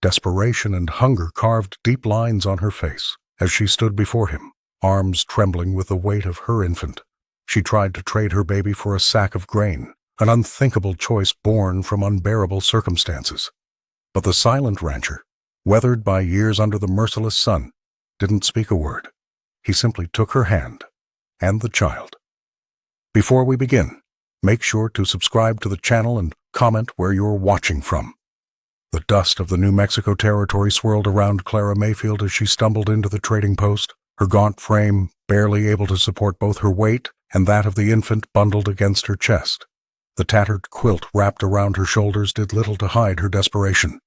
Desperation and hunger carved deep lines on her face as she stood before him, arms trembling with the weight of her infant. She tried to trade her baby for a sack of grain, an unthinkable choice born from unbearable circumstances. But the silent rancher, weathered by years under the merciless sun, didn't speak a word. He simply took her hand and the child. Before we begin, make sure to subscribe to the channel and comment where you're watching from. The dust of the New Mexico territory swirled around Clara Mayfield as she stumbled into the trading post, her gaunt frame barely able to support both her weight and that of the infant bundled against her chest. The tattered quilt wrapped around her shoulders did little to hide her desperation.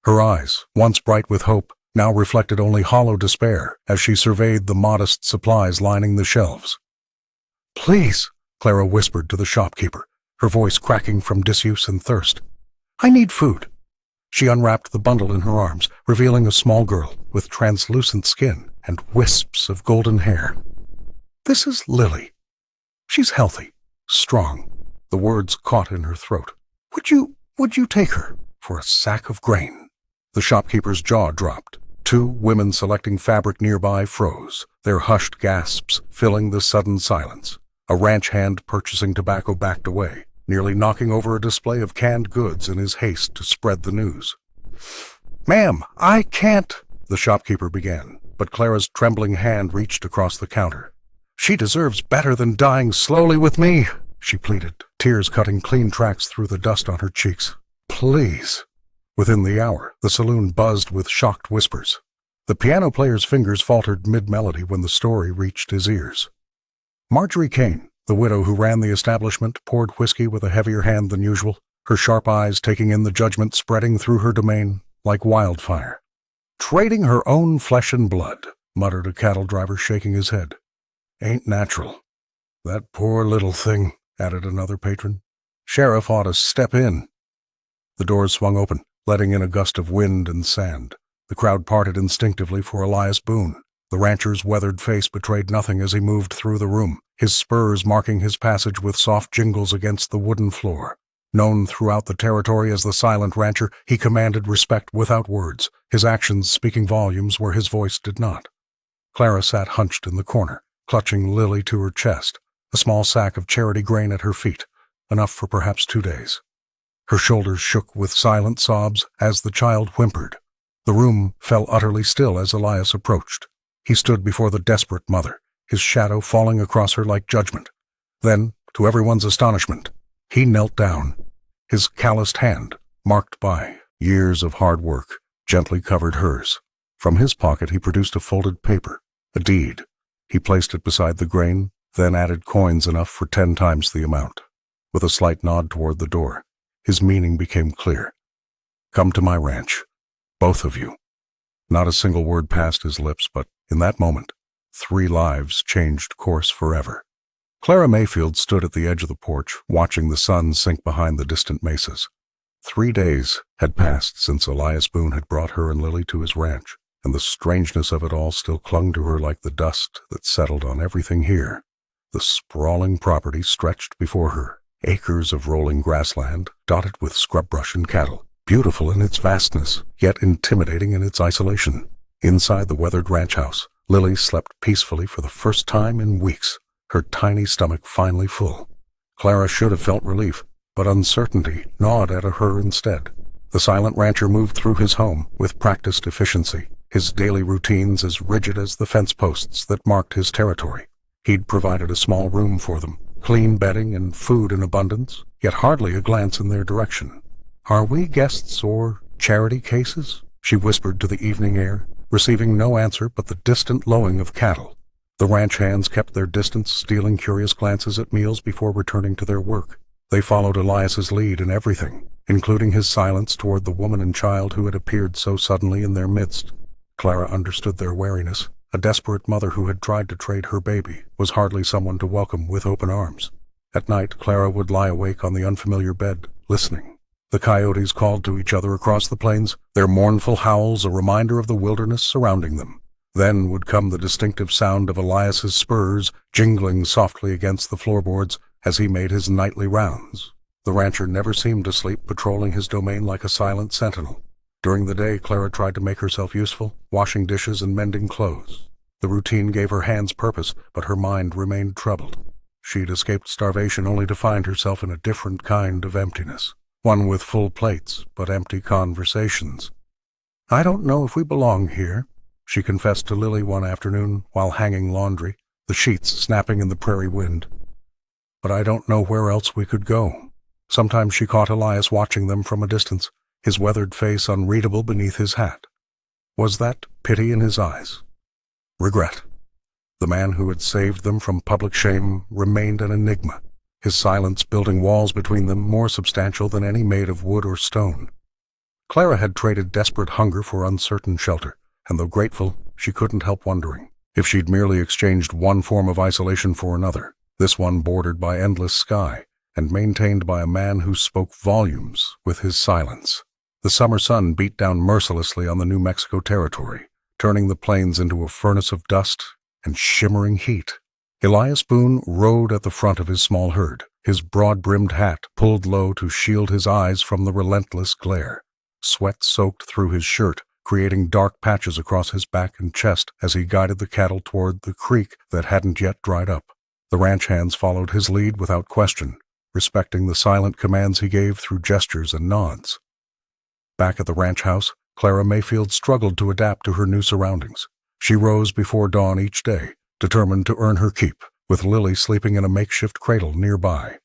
Her eyes, once bright with hope, now reflected only hollow despair as she surveyed the modest supplies lining the shelves. "Please," Clara whispered to the shopkeeper, her voice cracking from disuse and thirst. "I need food." She unwrapped the bundle in her arms, revealing a small girl with translucent skin and wisps of golden hair. "This is Lily. She's healthy, strong." The words caught in her throat. Would you take her for a sack of grain?" The shopkeeper's jaw dropped. Two women selecting fabric nearby froze, their hushed gasps filling the sudden silence. A ranch hand purchasing tobacco backed away, nearly knocking over a display of canned goods in his haste to spread the news. "Ma'am, I can't," the shopkeeper began, but Clara's trembling hand reached across the counter. "She deserves better than dying slowly with me," she pleaded, tears cutting clean tracks through the dust on her cheeks. "Please." Within the hour, the saloon buzzed with shocked whispers. The piano player's fingers faltered mid-melody when the story reached his ears. Marjorie Kane, the widow who ran the establishment, poured whiskey with a heavier hand than usual, her sharp eyes taking in the judgment spreading through her domain like wildfire. "Trading her own flesh and blood," muttered a cattle driver, shaking his head. "Ain't natural." "That poor little thing," added another patron. "Sheriff ought to step in." The doors swung open, letting in a gust of wind and sand. The crowd parted instinctively for Elias Boone. The rancher's weathered face betrayed nothing as he moved through the room, his spurs marking his passage with soft jingles against the wooden floor. Known throughout the territory as the Silent Rancher, he commanded respect without words, his actions speaking volumes where his voice did not. Clara sat hunched in the corner, clutching Lily to her chest, a small sack of charity grain at her feet, enough for perhaps 2 days. Her shoulders shook with silent sobs as the child whimpered. The room fell utterly still as Elias approached. He stood before the desperate mother, his shadow falling across her like judgment. Then, to everyone's astonishment, he knelt down. His calloused hand, marked by years of hard work, gently covered hers. From his pocket he produced a folded paper, a deed. He placed it beside the grain, then added coins enough for 10 times the amount. With a slight nod toward the door, his meaning became clear. "Come to my ranch, both of you." Not a single word passed his lips, but in that moment, 3 lives changed course forever. Clara Mayfield stood at the edge of the porch, watching the sun sink behind the distant mesas. 3 days had passed since Elias Boone had brought her and Lily to his ranch, and the strangeness of it all still clung to her like the dust that settled on everything here. The sprawling property stretched before her, acres of rolling grassland, dotted with scrub brush and cattle, beautiful in its vastness, yet intimidating in its isolation. Inside the weathered ranch house, Lily slept peacefully for the first time in weeks, her tiny stomach finally full. Clara should have felt relief, but uncertainty gnawed at her instead. The Silent Rancher moved through his home with practiced efficiency, his daily routines as rigid as the fence posts that marked his territory. He'd provided a small room for them, clean bedding and food in abundance, yet hardly a glance in their direction. "Are we guests or charity cases?" she whispered to the evening air, receiving no answer but the distant lowing of cattle. The ranch hands kept their distance, stealing curious glances at meals before returning to their work. They followed Elias's lead in everything, including his silence toward the woman and child who had appeared so suddenly in their midst. Clara understood their wariness. A desperate mother who had tried to trade her baby was hardly someone to welcome with open arms. At night, Clara would lie awake on the unfamiliar bed, listening. The coyotes called to each other across the plains, their mournful howls a reminder of the wilderness surrounding them. Then would come the distinctive sound of Elias's spurs jingling softly against the floorboards as he made his nightly rounds. The rancher never seemed to sleep, patrolling his domain like a silent sentinel. During the day, Clara tried to make herself useful, washing dishes and mending clothes. The routine gave her hands purpose, but her mind remained troubled. She'd escaped starvation only to find herself in a different kind of emptiness, one with full plates but empty conversations. "I don't know if we belong here," she confessed to Lily one afternoon while hanging laundry, the sheets snapping in the prairie wind. "But I don't know where else we could go." Sometimes she caught Elias watching them from a distance, his weathered face unreadable beneath his hat. Was that pity in his eyes? Regret? The man who had saved them from public shame remained an enigma, his silence building walls between them more substantial than any made of wood or stone. Clara had traded desperate hunger for uncertain shelter, and though grateful, she couldn't help wondering if she'd merely exchanged one form of isolation for another, this one bordered by endless sky and maintained by a man who spoke volumes with his silence. The summer sun beat down mercilessly on the New Mexico territory, turning the plains into a furnace of dust and shimmering heat. Elias Boone rode at the front of his small herd, his broad-brimmed hat pulled low to shield his eyes from the relentless glare. Sweat soaked through his shirt, creating dark patches across his back and chest as he guided the cattle toward the creek that hadn't yet dried up. The ranch hands followed his lead without question, respecting the silent commands he gave through gestures and nods. Back at the ranch house, Clara Mayfield struggled to adapt to her new surroundings. She rose before dawn each day, determined to earn her keep, with Lily sleeping in a makeshift cradle nearby.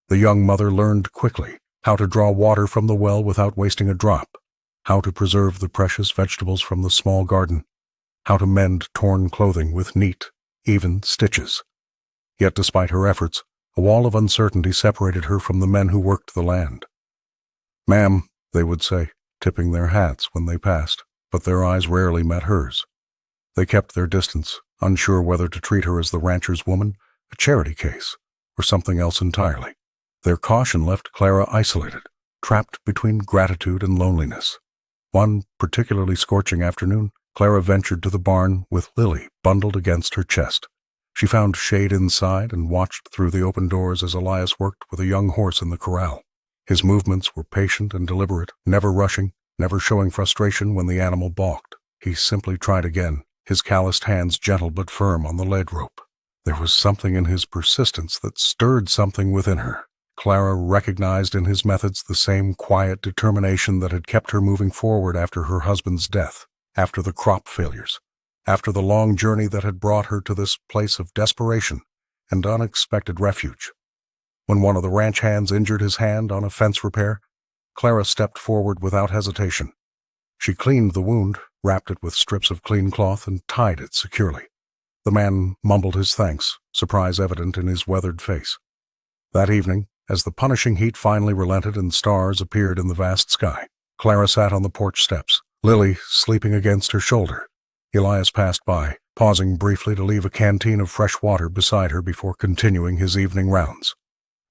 The young mother learned quickly how to draw water from the well without wasting a drop, how to preserve the precious vegetables from the small garden, how to mend torn clothing with neat, even stitches. Yet despite her efforts, a wall of uncertainty separated her from the men who worked the land. "Ma'am," they would say, tipping their hats when they passed, but their eyes rarely met hers. They kept their distance, unsure whether to treat her as the rancher's woman, a charity case, or something else entirely. Their caution left Clara isolated, trapped between gratitude and loneliness. One particularly scorching afternoon, Clara ventured to the barn with Lily bundled against her chest. She found shade inside and watched through the open doors as Elias worked with a young horse in the corral. His movements were patient and deliberate, never rushing, never showing frustration when the animal balked. He simply tried again, his calloused hands gentle but firm on the lead rope. There was something in his persistence that stirred something within her. Clara recognized in his methods the same quiet determination that had kept her moving forward after her husband's death, after the crop failures, after the long journey that had brought her to this place of desperation and unexpected refuge. When one of the ranch hands injured his hand on a fence repair, Clara stepped forward without hesitation. She cleaned the wound, wrapped it with strips of clean cloth, and tied it securely. The man mumbled his thanks, surprise evident in his weathered face. That evening, as the punishing heat finally relented and stars appeared in the vast sky, Clara sat on the porch steps, Lily sleeping against her shoulder. Elias passed by, pausing briefly to leave a canteen of fresh water beside her before continuing his evening rounds.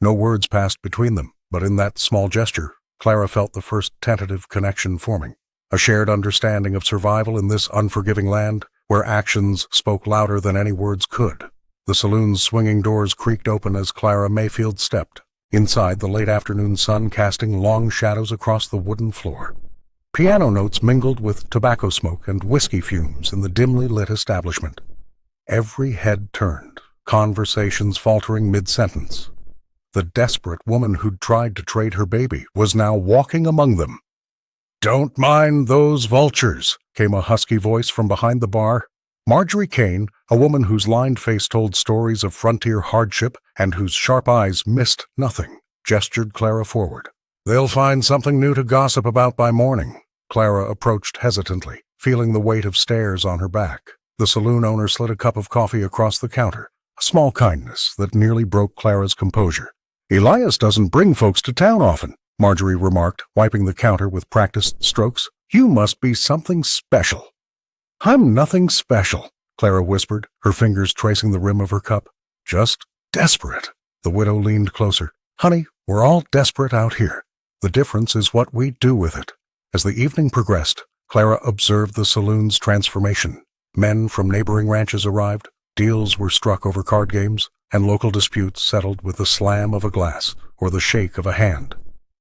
No words passed between them, but in that small gesture, Clara felt the first tentative connection forming, a shared understanding of survival in this unforgiving land where actions spoke louder than any words could. The saloon's swinging doors creaked open as Clara Mayfield stepped, inside the late afternoon sun casting long shadows across the wooden floor. Piano notes mingled with tobacco smoke and whiskey fumes in the dimly lit establishment. Every head turned, conversations faltering mid-sentence. The desperate woman who'd tried to trade her baby was now walking among them. "Don't mind those vultures," came a husky voice from behind the bar. Marjorie Kane, a woman whose lined face told stories of frontier hardship and whose sharp eyes missed nothing, gestured Clara forward. "They'll find something new to gossip about by morning." Clara approached hesitantly, feeling the weight of stares on her back. The saloon owner slid a cup of coffee across the counter, a small kindness that nearly broke Clara's composure. "Elias doesn't bring folks to town often," Marjorie remarked, wiping the counter with practiced strokes. "You must be something special." "I'm nothing special," Clara whispered, her fingers tracing the rim of her cup. "Just desperate." The widow leaned closer. "Honey, we're all desperate out here. The difference is what we do with it." As the evening progressed, Clara observed the saloon's transformation. Men from neighboring ranches arrived, deals were struck over card games, and local disputes settled with the slam of a glass or the shake of a hand.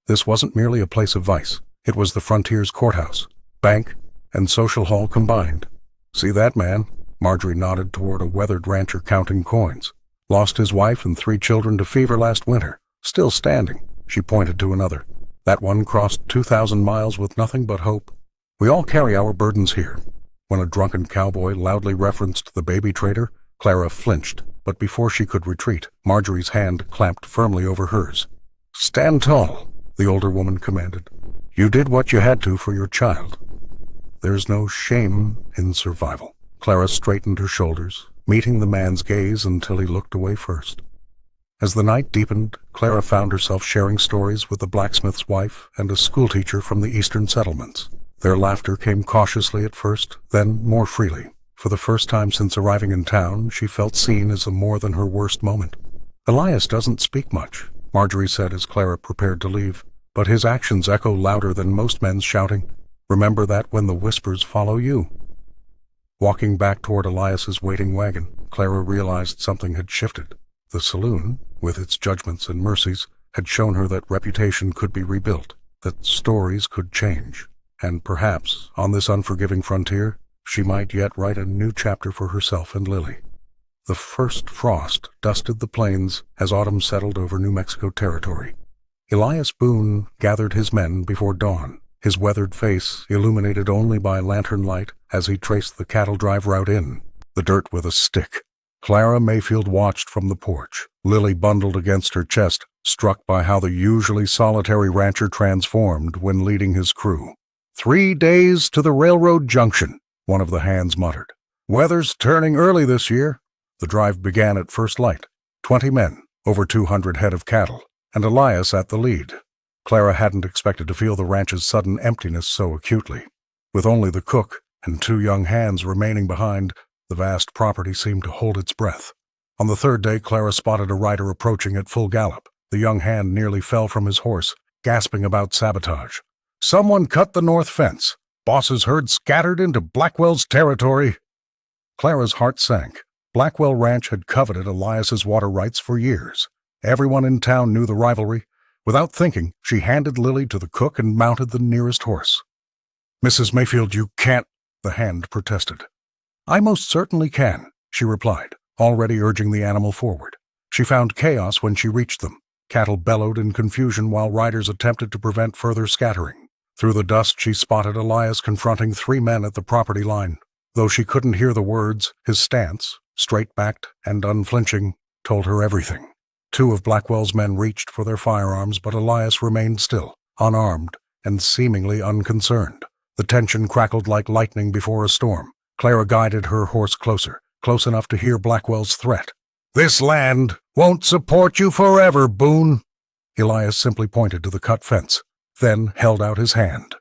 This wasn't merely a place of vice. It was the frontier's courthouse, bank, and social hall combined. See that man? Marjorie nodded toward a weathered rancher counting coins. Lost his wife and 3 children to fever last winter. Still standing. She pointed to another. That one crossed 2,000 miles with nothing but hope. We all carry our burdens here. When a drunken cowboy loudly referenced the baby trader, Clara flinched, but before she could retreat, Marjorie's hand clamped firmly over hers. "Stand tall," the older woman commanded. "You did what you had to for your child. There's no shame in survival." Clara straightened her shoulders, meeting the man's gaze until he looked away first. As the night deepened, Clara found herself sharing stories with a blacksmith's wife and a schoolteacher from the eastern settlements. Their laughter came cautiously at first, then more freely. For the first time since arriving in town, she felt seen as a more than her worst moment. "Elias doesn't speak much," Marjorie said as Clara prepared to leave, "but his actions echo louder than most men's shouting. Remember that when the whispers follow you." Walking back toward Elias's waiting wagon, Clara realized something had shifted. The saloon, with its judgments and mercies, had shown her that reputation could be rebuilt, that stories could change, and perhaps, on this unforgiving frontier, she might yet write a new chapter for herself and Lily. The first frost dusted the plains as autumn settled over New Mexico territory. Elias Boone gathered his men before dawn, his weathered face illuminated only by lantern light as he traced the cattle drive route in, the dirt with a stick. Clara Mayfield watched from the porch, Lily bundled against her chest, struck by how the usually solitary rancher transformed when leading his crew. 3 days to the railroad junction, one of the hands muttered. "Weather's turning early this year." The drive began at first light. 20 men, over 200 head of cattle, and Elias at the lead. Clara hadn't expected to feel the ranch's sudden emptiness so acutely. With only the cook and 2 young hands remaining behind, the vast property seemed to hold its breath. On the 3rd day, Clara spotted a rider approaching at full gallop. The young hand nearly fell from his horse, gasping about sabotage. "Someone cut the north fence. Boss's herd scattered into Blackwell's territory." Clara's heart sank. Blackwell Ranch had coveted Elias's water rights for years. Everyone in town knew the rivalry. Without thinking, she handed Lily to the cook and mounted the nearest horse. "Mrs. Mayfield, you can't," the hand protested. "I most certainly can," she replied, already urging the animal forward. She found chaos when she reached them. Cattle bellowed in confusion while riders attempted to prevent further scattering. Through the dust, she spotted Elias confronting 3 men at the property line. Though she couldn't hear the words, his stance, straight-backed and unflinching, told her everything. 2 of Blackwell's men reached for their firearms, but Elias remained still, unarmed, and seemingly unconcerned. The tension crackled like lightning before a storm. Clara guided her horse closer, close enough to hear Blackwell's threat. "This land won't support you forever, Boone." Elias simply pointed to the cut fence, then held out his hand.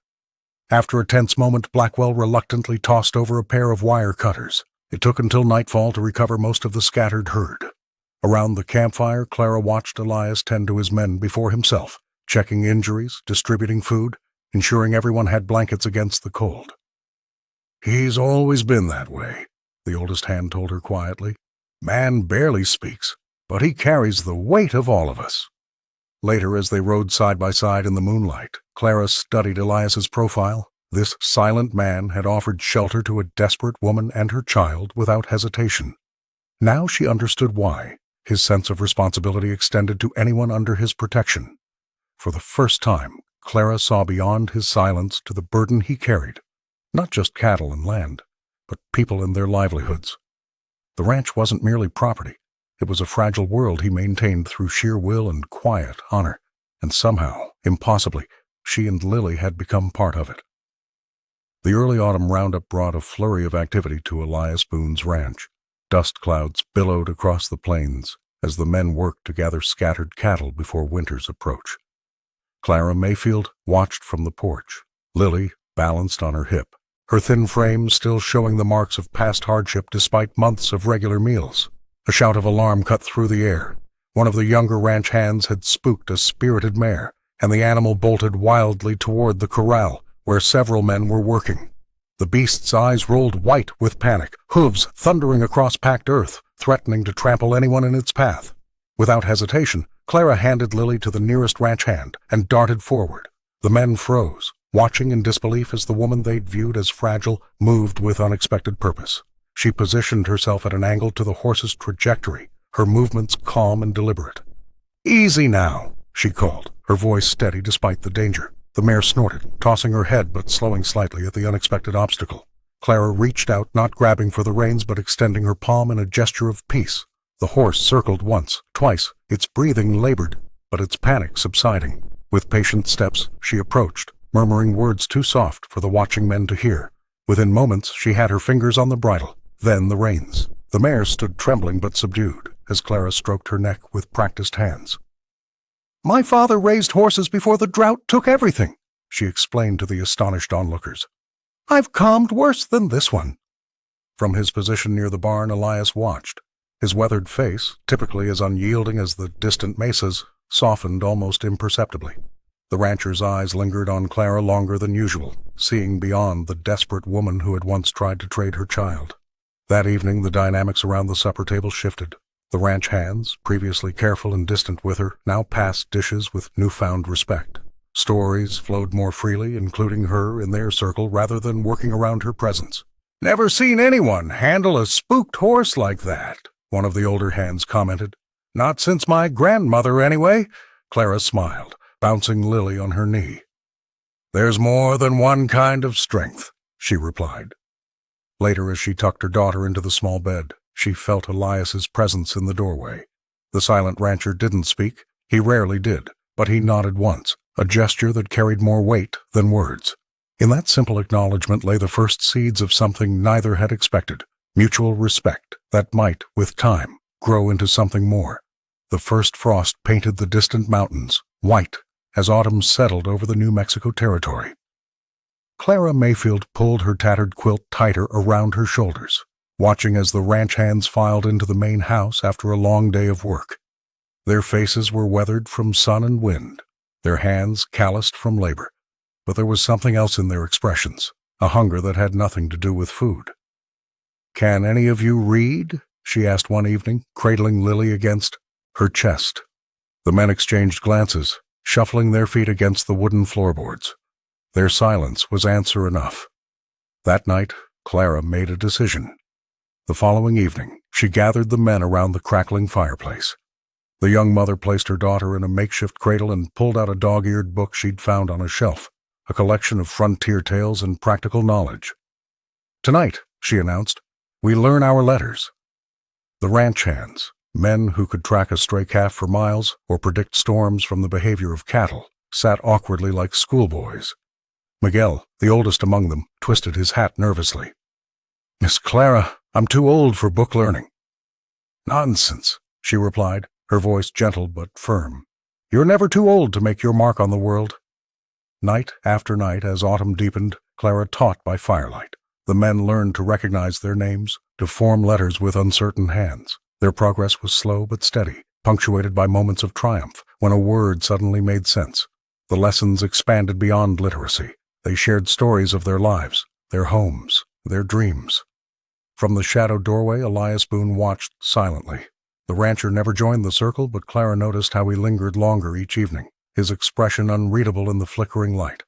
After a tense moment, Blackwell reluctantly tossed over a pair of wire cutters. It took until nightfall to recover most of the scattered herd. Around the campfire, Clara watched Elias tend to his men before himself, checking injuries, distributing food, ensuring everyone had blankets against the cold. "He's always been that way," the oldest hand told her quietly. "Man barely speaks, but he carries the weight of all of us." Later, as they rode side by side in the moonlight, Clara studied Elias's profile. This silent man had offered shelter to a desperate woman and her child without hesitation. Now she understood why. His sense of responsibility extended to anyone under his protection. For the first time, Clara saw beyond his silence to the burden he carried. Not just cattle and land, but people and their livelihoods. The ranch wasn't merely property. It was a fragile world he maintained through sheer will and quiet honor, and somehow, impossibly, she and Lily had become part of it. The early autumn roundup brought a flurry of activity to Elias Boone's ranch. Dust clouds billowed across the plains as the men worked to gather scattered cattle before winter's approach. Clara Mayfield watched from the porch, Lily balanced on her hip, her thin frame still showing the marks of past hardship despite months of regular meals. A shout of alarm cut through the air. One of the younger ranch hands had spooked a spirited mare, and the animal bolted wildly toward the corral, where several men were working. The beast's eyes rolled white with panic, hooves thundering across packed earth, threatening to trample anyone in its path. Without hesitation, Clara handed Lily to the nearest ranch hand and darted forward. The men froze, watching in disbelief as the woman they'd viewed as fragile moved with unexpected purpose. She positioned herself at an angle to the horse's trajectory, her movements calm and deliberate. "Easy now," she called, her voice steady despite the danger. The mare snorted, tossing her head but slowing slightly at the unexpected obstacle. Clara reached out, not grabbing for the reins but extending her palm in a gesture of peace. The horse circled once, twice, its breathing labored, but its panic subsiding. With patient steps, she approached, murmuring words too soft for the watching men to hear. Within moments, she had her fingers on the bridle, then the reins. The mare stood trembling but subdued, as Clara stroked her neck with practiced hands. "My father raised horses before the drought took everything," she explained to the astonished onlookers. "I've calmed worse than this one." From his position near the barn, Elias watched. His weathered face, typically as unyielding as the distant mesas, softened almost imperceptibly. The rancher's eyes lingered on Clara longer than usual, seeing beyond the desperate woman who had once tried to trade her child. That evening, the dynamics around the supper table shifted. The ranch hands, previously careful and distant with her, now passed dishes with newfound respect. Stories flowed more freely, including her in their circle rather than working around her presence. "Never seen anyone handle a spooked horse like that," one of the older hands commented. "Not since my grandmother, anyway." Clara smiled, bouncing Lily on her knee. "There's more than one kind of strength," she replied. Later, as she tucked her daughter into the small bed, she felt Elias's presence in the doorway. The silent rancher didn't speak. He rarely did, but he nodded once, a gesture that carried more weight than words. In that simple acknowledgement lay the first seeds of something neither had expected, mutual respect that might, with time, grow into something more. The first frost painted the distant mountains white as autumn settled over the New Mexico territory. Clara Mayfield pulled her tattered quilt tighter around her shoulders, watching as the ranch hands filed into the main house after a long day of work. Their faces were weathered from sun and wind, their hands calloused from labor, but there was something else in their expressions, a hunger that had nothing to do with food. "Can any of you read?" she asked one evening, cradling Lily against her chest. The men exchanged glances, shuffling their feet against the wooden floorboards. Their silence was answer enough. That night, Clara made a decision. The following evening, she gathered the men around the crackling fireplace. The young mother placed her daughter in a makeshift cradle and pulled out a dog-eared book she'd found on a shelf, a collection of frontier tales and practical knowledge. "Tonight," she announced, "we learn our letters." The ranch hands, men who could track a stray calf for miles or predict storms from the behavior of cattle, sat awkwardly like schoolboys. Miguel, the oldest among them, twisted his hat nervously. "Miss Clara, I'm too old for book learning." "Nonsense," she replied, her voice gentle but firm. "You're never too old to make your mark on the world." Night after night, as autumn deepened, Clara taught by firelight. The men learned to recognize their names, to form letters with uncertain hands. Their progress was slow but steady, punctuated by moments of triumph when a word suddenly made sense. The lessons expanded beyond literacy. They shared stories of their lives, their homes, their dreams. From the shadowed doorway, Elias Boone watched silently. The rancher never joined the circle, but Clara noticed how he lingered longer each evening, his expression unreadable in the flickering light.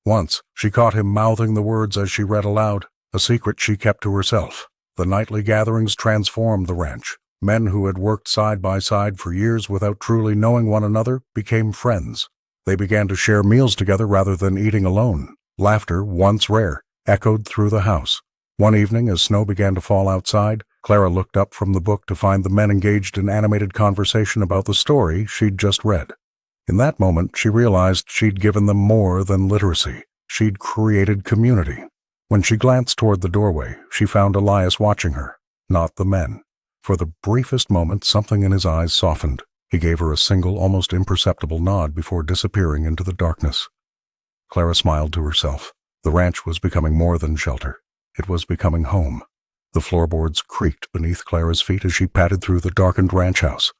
Once, she caught him mouthing the words as she read aloud, a secret she kept to herself. The nightly gatherings transformed the ranch. Men who had worked side by side for years without truly knowing one another became friends. They began to share meals together rather than eating alone. Laughter, once rare, echoed through the house. One evening, as snow began to fall outside, Clara looked up from the book to find the men engaged in animated conversation about the story she'd just read. In that moment, she realized she'd given them more than literacy. She'd created community. When she glanced toward the doorway, she found Elias watching her, not the men. For the briefest moment, something in his eyes softened. He gave her a single, almost imperceptible nod before disappearing into the darkness. Clara smiled to herself. The ranch was becoming more than shelter. It was becoming home. The floorboards creaked beneath Clara's feet as she padded through the darkened ranch house.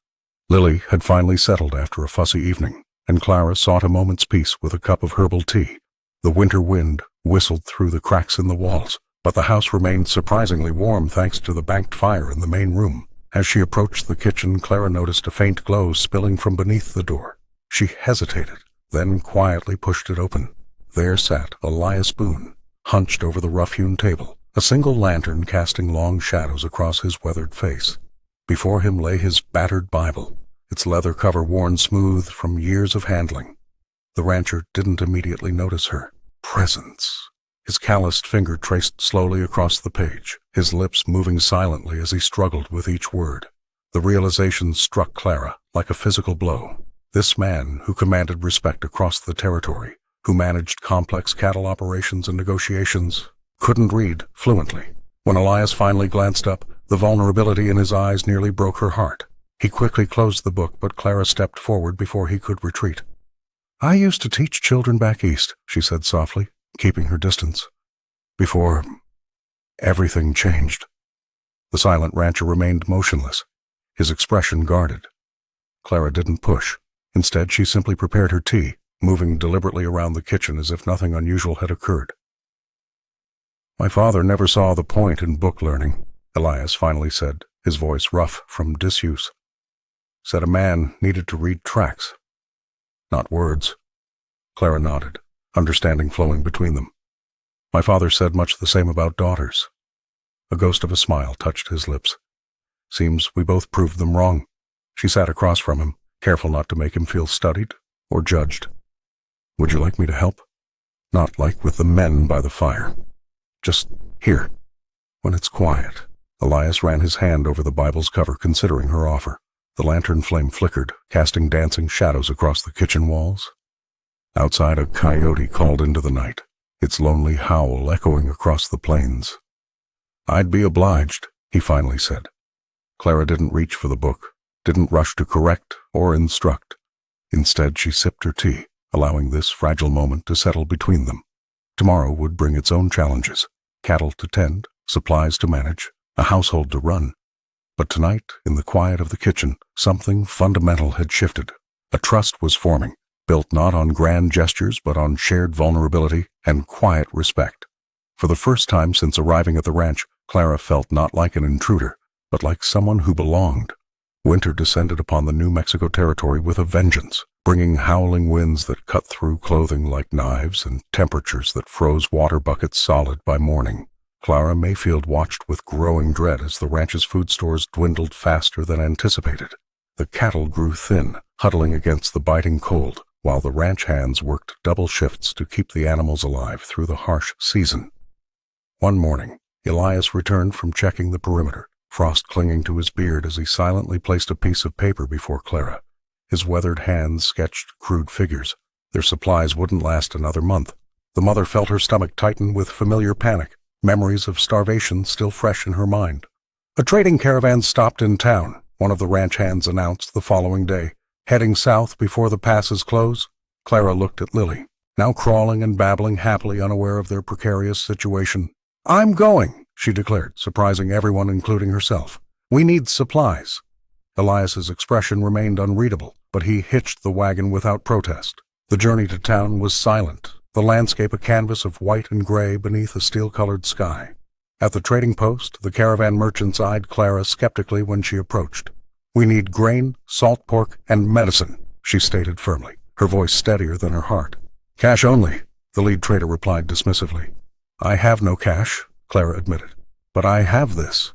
Lily had finally settled after a fussy evening, and Clara sought a moment's peace with a cup of herbal tea. The winter wind whistled through the cracks in the walls, but the house remained surprisingly warm thanks to the banked fire in the main room. As she approached the kitchen, Clara noticed a faint glow spilling from beneath the door. She hesitated, then quietly pushed it open. There sat Elias Boone, hunched over the rough-hewn table, a single lantern casting long shadows across his weathered face. Before him lay his battered Bible, its leather cover worn smooth from years of handling. The rancher didn't immediately notice her presence. His calloused finger traced slowly across the page, his lips moving silently as he struggled with each word. The realization struck Clara like a physical blow. This man, who commanded respect across the territory, who managed complex cattle operations and negotiations, couldn't read fluently. When Elias finally glanced up, the vulnerability in his eyes nearly broke her heart. He quickly closed the book, but Clara stepped forward before he could retreat. "I used to teach children back east," she said softly, keeping her distance. "Before everything changed." The silent rancher remained motionless, his expression guarded. Clara didn't push. Instead, she simply prepared her tea, moving deliberately around the kitchen as if nothing unusual had occurred. "My father never saw the point in book learning," Elias finally said, his voice rough from disuse. "Said a man needed to read tracks, not words." Clara nodded, understanding flowing between them. "My father said much the same about daughters." A ghost of a smile touched his lips. "Seems we both proved them wrong." She sat across from him, careful not to make him feel studied or judged. "Would you like me to help? Not like with the men by the fire. Just here, when it's quiet." Elias ran his hand over the Bible's cover, considering her offer. The lantern flame flickered, casting dancing shadows across the kitchen walls. Outside, a coyote called into the night, its lonely howl echoing across the plains. "I'd be obliged," he finally said. Clara didn't reach for the book, didn't rush to correct or instruct. Instead, she sipped her tea, allowing this fragile moment to settle between them. Tomorrow would bring its own challenges: cattle to tend, supplies to manage, a household to run. But tonight, in the quiet of the kitchen, something fundamental had shifted. A trust was forming, built not on grand gestures but on shared vulnerability and quiet respect. For the first time since arriving at the ranch, Clara felt not like an intruder, but like someone who belonged. Winter descended upon the New Mexico territory with a vengeance, bringing howling winds that cut through clothing like knives and temperatures that froze water buckets solid by morning. Clara Mayfield watched with growing dread as the ranch's food stores dwindled faster than anticipated. The cattle grew thin, huddling against the biting cold, while the ranch hands worked double shifts to keep the animals alive through the harsh season. One morning, Elias returned from checking the perimeter, frost clinging to his beard as he silently placed a piece of paper before Clara. His weathered hands sketched crude figures. Their supplies wouldn't last another month. The mother felt her stomach tighten with familiar panic, memories of starvation still fresh in her mind. "A trading caravan stopped in town," one of the ranch hands announced the following day. "Heading south before the passes close." Clara looked at Lily, now crawling and babbling happily, unaware of their precarious situation. "I'm going," she declared, surprising everyone, including herself. "We need supplies." Elias's expression remained unreadable, but he hitched the wagon without protest. The journey to town was silent, the landscape a canvas of white and gray beneath a steel-colored sky. At the trading post, the caravan merchants eyed Clara skeptically when she approached. "We need grain, salt pork, and medicine," she stated firmly, her voice steadier than her heart. "Cash only," the lead trader replied dismissively. "I have no cash," Clara admitted, "but I have this."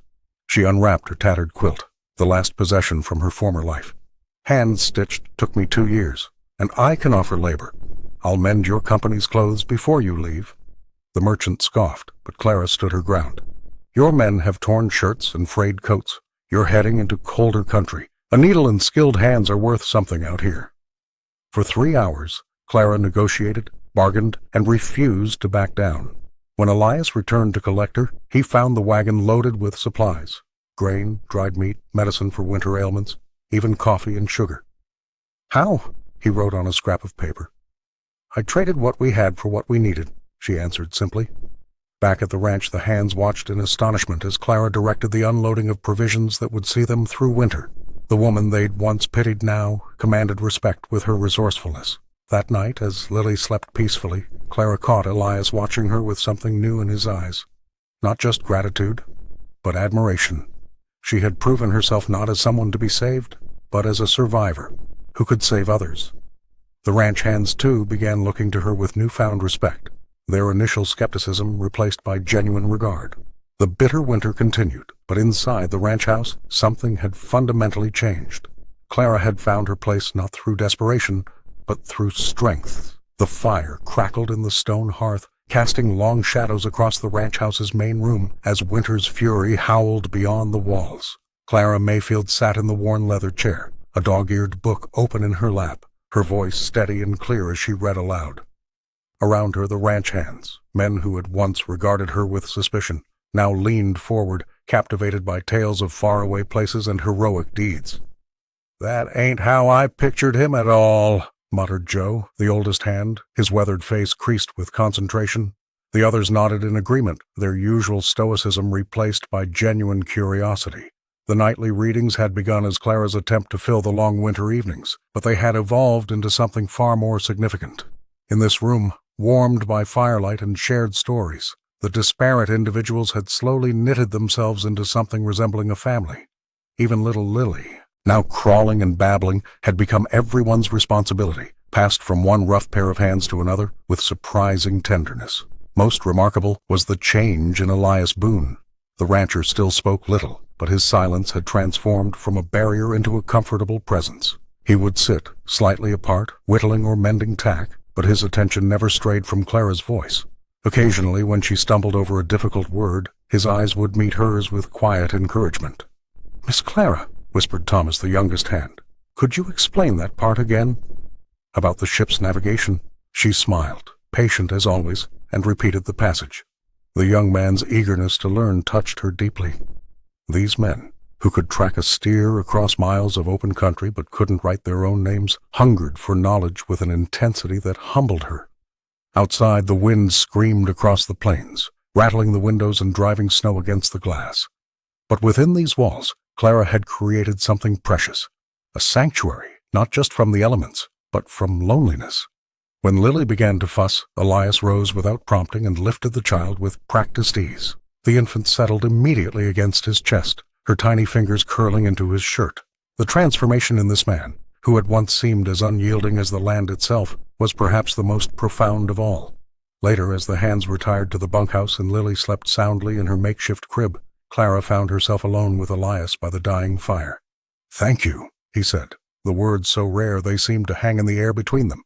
She unwrapped her tattered quilt, the last possession from her former life. "Hand-stitched took me 2 years, and I can offer labor. I'll mend your company's clothes before you leave." The merchant scoffed, but Clara stood her ground. "Your men have torn shirts and frayed coats. You're heading into colder country. A needle and skilled hands are worth something out here." For 3 hours, Clara negotiated, bargained, and refused to back down. When Elias returned to collect her, he found the wagon loaded with supplies: grain, dried meat, medicine for winter ailments, even coffee and sugar. "How?" he wrote on a scrap of paper. "I traded what we had for what we needed," she answered simply. Back at the ranch, the hands watched in astonishment as Clara directed the unloading of provisions that would see them through winter. The woman they'd once pitied now commanded respect with her resourcefulness. That night, as Lily slept peacefully, Clara caught Elias watching her with something new in his eyes. Not just gratitude, but admiration. She had proven herself not as someone to be saved, but as a survivor who could save others. The ranch hands, too, began looking to her with newfound respect, their initial skepticism replaced by genuine regard. The bitter winter continued, but inside the ranch house, something had fundamentally changed. Clara had found her place not through desperation, but through strength. The fire crackled in the stone hearth, casting long shadows across the ranch house's main room as winter's fury howled beyond the walls. Clara Mayfield sat in the worn leather chair, a dog-eared book open in her lap, her voice steady and clear as she read aloud. Around her, the ranch hands, men who had once regarded her with suspicion, now leaned forward, captivated by tales of faraway places and heroic deeds. "That ain't how I pictured him at all," muttered Joe, the oldest hand, his weathered face creased with concentration. The others nodded in agreement, their usual stoicism replaced by genuine curiosity. The nightly readings had begun as Clara's attempt to fill the long winter evenings, but they had evolved into something far more significant. In this room, warmed by firelight and shared stories, the disparate individuals had slowly knitted themselves into something resembling a family. Even little Lily, now crawling and babbling, had become everyone's responsibility, passed from one rough pair of hands to another with surprising tenderness. Most remarkable was the change in Elias Boone. The rancher still spoke little, but his silence had transformed from a barrier into a comfortable presence. He would sit, slightly apart, whittling or mending tack, but his attention never strayed from Clara's voice. Occasionally, when she stumbled over a difficult word, his eyes would meet hers with quiet encouragement. "Miss Clara," whispered Thomas, the youngest hand, "could you explain that part again?" About the ship's navigation. She smiled, patient as always, and repeated the passage. The young man's eagerness to learn touched her deeply. These men, who could track a steer across miles of open country but couldn't write their own names, hungered for knowledge with an intensity that humbled her. Outside, the wind screamed across the plains, rattling the windows and driving snow against the glass. But within these walls, Clara had created something precious, a sanctuary, not just from the elements, but from loneliness. When Lily began to fuss, Elias rose without prompting and lifted the child with practiced ease. The infant settled immediately against his chest, her tiny fingers curling into his shirt. The transformation in this man, who had once seemed as unyielding as the land itself, was perhaps the most profound of all. Later, as the hands retired to the bunkhouse and Lily slept soundly in her makeshift crib, Clara found herself alone with Elias by the dying fire. "Thank you," he said, the words so rare they seemed to hang in the air between them.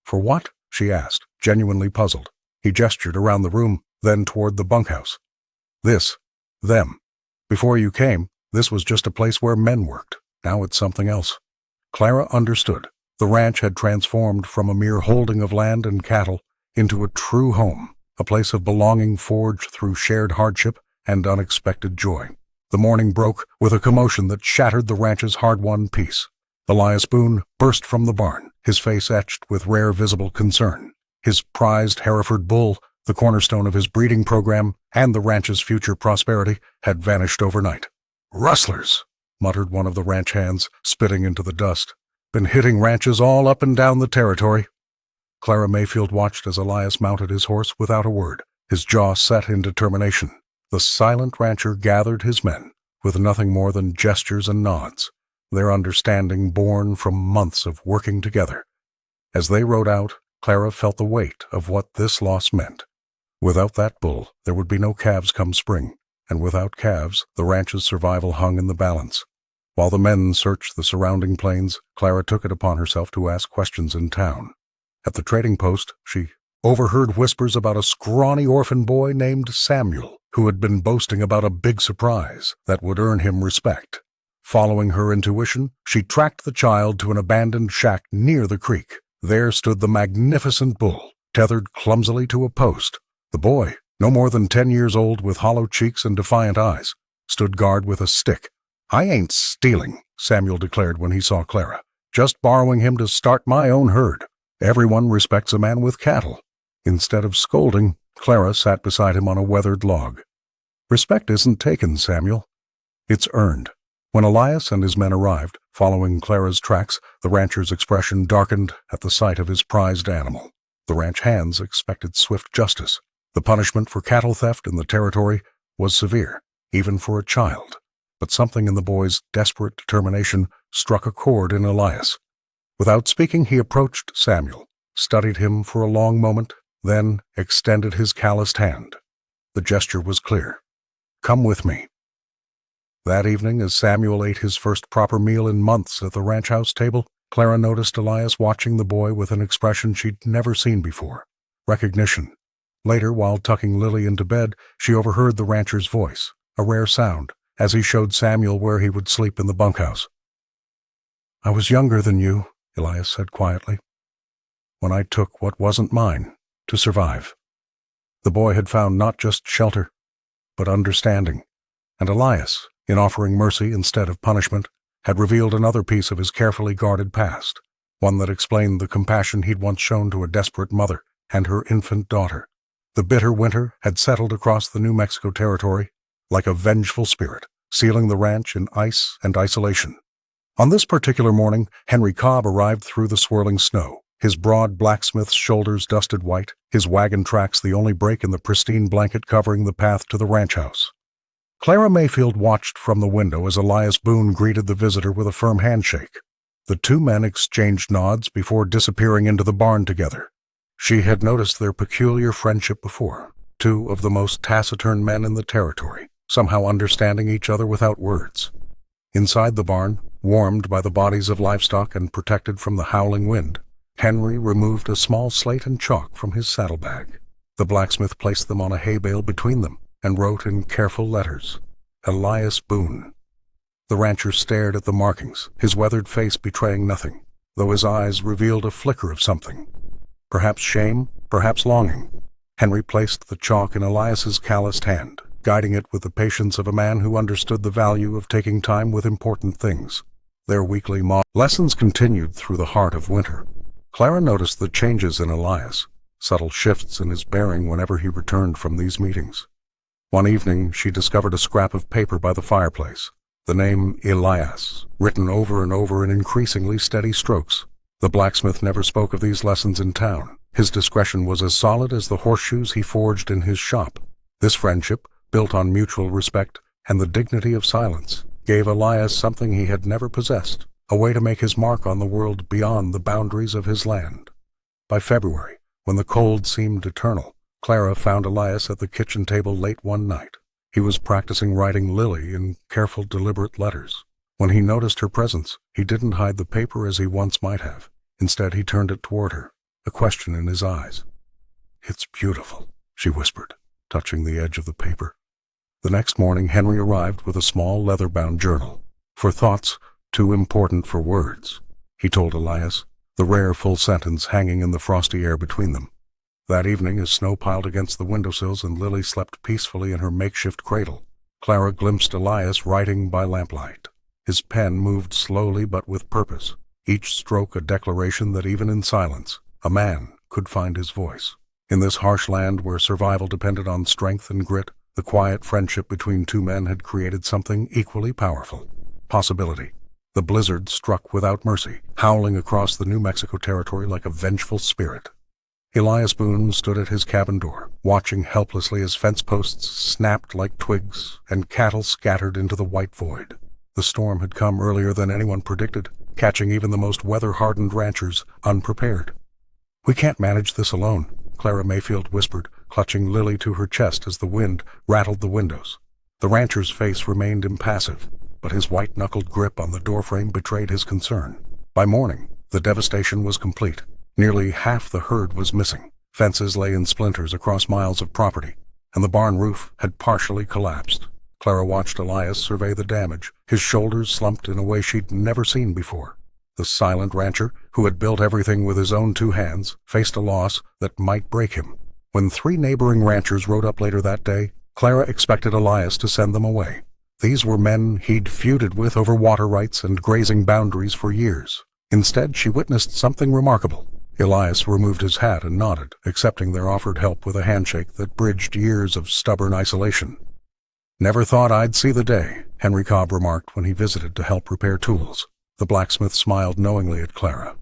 "For what?" she asked, genuinely puzzled. He gestured around the room, then toward the bunkhouse. Them. Before you came, this was just a place where men worked. Now it's something else." Clara understood. The ranch had transformed from a mere holding of land and cattle into a true home, a place of belonging forged through shared hardship and unexpected joy. The morning broke with a commotion that shattered the ranch's hard-won peace. Elias Boone burst from the barn, his face etched with rare visible concern. His prized Hereford bull, the cornerstone of his breeding program and the ranch's future prosperity, had vanished overnight. "Rustlers," muttered one of the ranch hands, spitting into the dust. "Been hitting ranches all up and down the territory." Clara Mayfield watched as Elias mounted his horse without a word, his jaw set in determination. The silent rancher gathered his men, with nothing more than gestures and nods, their understanding born from months of working together. As they rode out, Clara felt the weight of what this loss meant. Without that bull, there would be no calves come spring, and without calves, the ranch's survival hung in the balance. While the men searched the surrounding plains, Clara took it upon herself to ask questions in town. At the trading post, she overheard whispers about a scrawny orphan boy named Samuel, who had been boasting about a big surprise that would earn him respect. Following her intuition, she tracked the child to an abandoned shack near the creek. There stood the magnificent bull, tethered clumsily to a post. The boy, no more than 10 years old with hollow cheeks and defiant eyes, stood guard with a stick. "I ain't stealing," Samuel declared when he saw Clara. "Just borrowing him to start my own herd. Everyone respects a man with cattle." Instead of scolding, Clara sat beside him on a weathered log. "Respect isn't taken, Samuel. It's earned." When Elias and his men arrived, following Clara's tracks, the rancher's expression darkened at the sight of his prized animal. The ranch hands expected swift justice. The punishment for cattle theft in the territory was severe, even for a child. But something in the boy's desperate determination struck a chord in Elias. Without speaking, he approached Samuel, studied him for a long moment, then extended his calloused hand. The gesture was clear. "Come with me." That evening, as Samuel ate his first proper meal in months at the ranch house table, Clara noticed Elias watching the boy with an expression she'd never seen before: recognition. Later, while tucking Lily into bed, she overheard the rancher's voice, a rare sound, as he showed Samuel where he would sleep in the bunkhouse. "I was younger than you," Elias said quietly, "when I took what wasn't mine to survive." The boy had found not just shelter, but understanding, and Elias, in offering mercy instead of punishment, had revealed another piece of his carefully guarded past, one that explained the compassion he'd once shown to a desperate mother and her infant daughter. The bitter winter had settled across the New Mexico territory like a vengeful spirit, sealing the ranch in ice and isolation. On this particular morning, Henry Cobb arrived through the swirling snow, his broad blacksmith's shoulders dusted white, his wagon tracks the only break in the pristine blanket covering the path to the ranch house. Clara Mayfield watched from the window as Elias Boone greeted the visitor with a firm handshake. The two men exchanged nods before disappearing into the barn together. She had noticed their peculiar friendship before, two of the most taciturn men in the territory, somehow understanding each other without words. Inside the barn, warmed by the bodies of livestock and protected from the howling wind, Henry removed a small slate and chalk from his saddlebag. The blacksmith placed them on a hay bale between them and wrote in careful letters, "Elias Boone." The rancher stared at the markings, his weathered face betraying nothing, though his eyes revealed a flicker of something. Perhaps shame, perhaps longing. Henry placed the chalk in Elias's calloused hand, guiding it with the patience of a man who understood the value of taking time with important things. Their weekly lessons continued through the heart of winter. Clara noticed the changes in Elias, subtle shifts in his bearing whenever he returned from these meetings. One evening, she discovered a scrap of paper by the fireplace, the name Elias, written over and over in increasingly steady strokes. The blacksmith never spoke of these lessons in town. His discretion was as solid as the horseshoes he forged in his shop. This friendship, built on mutual respect and the dignity of silence, gave Elias something he had never possessed, a way to make his mark on the world beyond the boundaries of his land. By February, when the cold seemed eternal, Clara found Elias at the kitchen table late one night. He was practicing writing Lily in careful, deliberate letters. When he noticed her presence, he didn't hide the paper as he once might have. Instead, he turned it toward her, a question in his eyes. "It's beautiful," she whispered, touching the edge of the paper. The next morning, Henry arrived with a small leather-bound journal. "For thoughts too important for words," he told Elias, the rare full sentence hanging in the frosty air between them. That evening, as snow piled against the windowsills and Lily slept peacefully in her makeshift cradle, Clara glimpsed Elias writing by lamplight. His pen moved slowly but with purpose, each stroke a declaration that even in silence, a man could find his voice. In this harsh land where survival depended on strength and grit, the quiet friendship between two men had created something equally powerful: possibility. The blizzard struck without mercy, howling across the New Mexico territory like a vengeful spirit. Elias Boone stood at his cabin door, watching helplessly as fence posts snapped like twigs and cattle scattered into the white void. The storm had come earlier than anyone predicted, catching even the most weather-hardened ranchers unprepared. "We can't manage this alone," Clara Mayfield whispered, clutching Lily to her chest as the wind rattled the windows. The rancher's face remained impassive, but his white-knuckled grip on the doorframe betrayed his concern. By morning, the devastation was complete. Nearly half the herd was missing. Fences lay in splinters across miles of property, and the barn roof had partially collapsed. Clara watched Elias survey the damage, his shoulders slumped in a way she'd never seen before. The silent rancher, who had built everything with his own two hands, faced a loss that might break him. When 3 neighboring ranchers rode up later that day, Clara expected Elias to send them away. These were men he'd feuded with over water rights and grazing boundaries for years. Instead, she witnessed something remarkable. Elias removed his hat and nodded, accepting their offered help with a handshake that bridged years of stubborn isolation. "Never thought I'd see the day," Henry Cobb remarked when he visited to help repair tools. The blacksmith smiled knowingly at Clara.